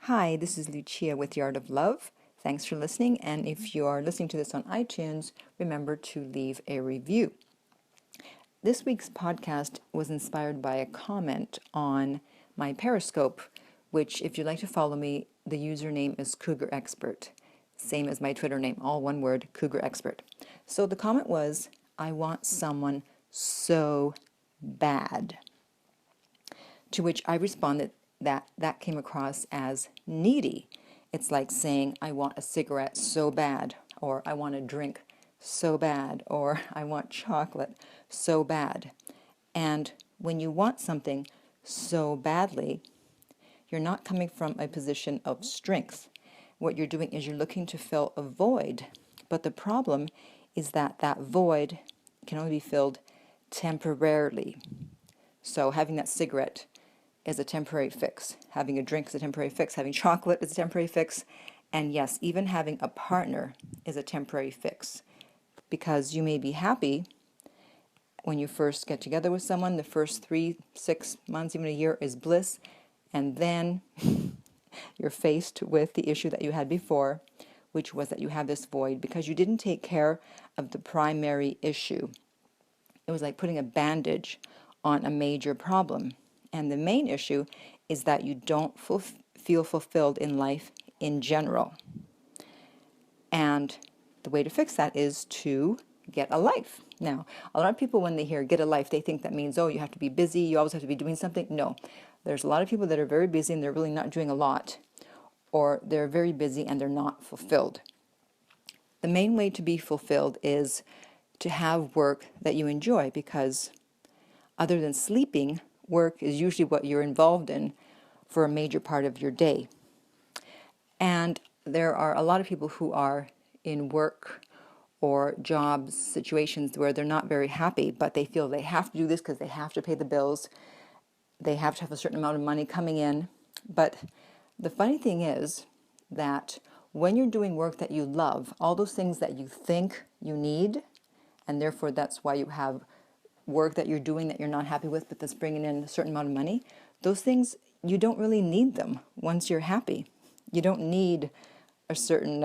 Hi, this is Lucia with The Art of Love. Thanks for listening, and if you are listening to this on iTunes, remember to leave a review. This week's podcast was inspired by a comment on my Periscope, which, if you'd like to follow me, the username is Cougar Expert. Same as my Twitter name, all one word, Cougar Expert. So the comment was, I want someone so bad. To which I responded that came across as needy. It's like saying, I want a cigarette so bad, or I want a drink so bad, or I want chocolate so bad. And when you want something so badly, you're not coming from a position of strength. What you're doing is you're looking to fill a void. But the problem is that that void can only be filled temporarily. So having that cigarette is a temporary fix. Having a drink is a temporary fix. Having chocolate is a temporary fix. And yes, even having a partner is a temporary fix. Because you may be happy when you first get together with someone, the first 3, 6 months, even a year is bliss. And then you're faced with the issue that you had before, which was that you have this void because you didn't take care of the primary issue. It was like putting a bandage on a major problem. And the main issue is that you don't feel fulfilled in life in general. And the way to fix that is to get a life. Now, a lot of people, when they hear get a life, they think that means, oh, you have to be busy, you always have to be doing something. No, there's a lot of people that are very busy and they're really not doing a lot, or they're very busy and they're not fulfilled. The main way to be fulfilled is to have work that you enjoy, because other than sleeping, work is usually what you're involved in for a major part of your day. And there are a lot of people who are in work or jobs, situations where they're not very happy, but they feel they have to do this because they have to pay the bills. They have to have a certain amount of money coming in. But the funny thing is that when you're doing work that you love, all those things that you think you need, and therefore that's why you have work that you're doing that you're not happy with, but that's bringing in a certain amount of money, those things, you don't really need them once you're happy. You don't need a certain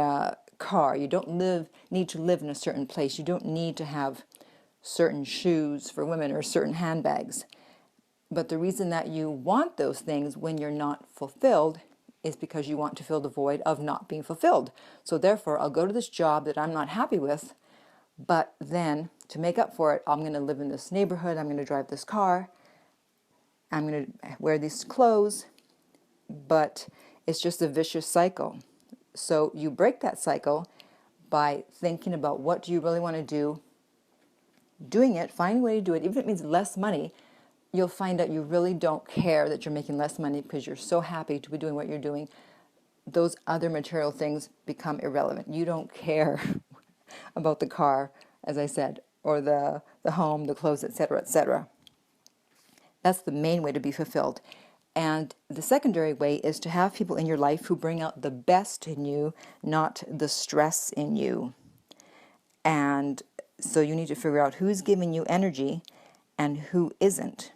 car. You don't need to live in a certain place. You don't need to have certain shoes for women or certain handbags. But the reason that you want those things when you're not fulfilled is because you want to fill the void of not being fulfilled. So therefore, I'll go to this job that I'm not happy with, but then to make up for it, I'm going to live in this neighborhood, I'm going to drive this car, I'm going to wear these clothes, but it's just a vicious cycle. So you break that cycle by thinking about what do you really want to do, doing it, find a way to do it, even if it means less money. You'll find out you really don't care that you're making less money because you're so happy to be doing what you're doing. Those other material things become irrelevant. You don't care about the car, as I said, or the home, the clothes, etc., etc. That's the main way to be fulfilled. And the secondary way is to have people in your life who bring out the best in you, not the stress in you. And so you need to figure out who's giving you energy and who isn't.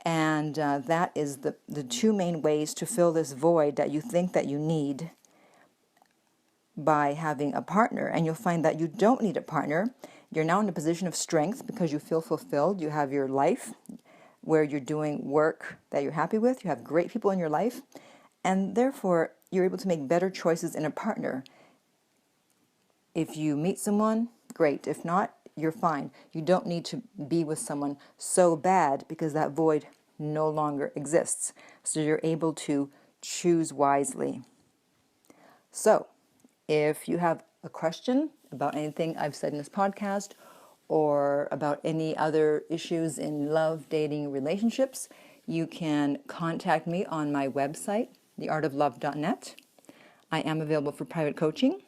And that is the two main ways to fill this void that you think that you need by having a partner. And you'll find that you don't need a partner. You're now in a position of strength because you feel fulfilled. You have your life where you're doing work that you're happy with. You have great people in your life. And therefore, you're able to make better choices in a partner. If you meet someone, great. If not, you're fine. You don't need to be with someone so bad because that void no longer exists. So you're able to choose wisely. So, if you have a question about anything I've said in this podcast or about any other issues in love, dating, relationships, you can contact me on my website, theartoflove.net. I am available for private coaching.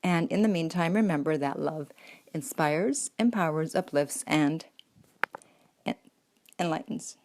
And in the meantime, remember that love inspires, empowers, uplifts, and enlightens.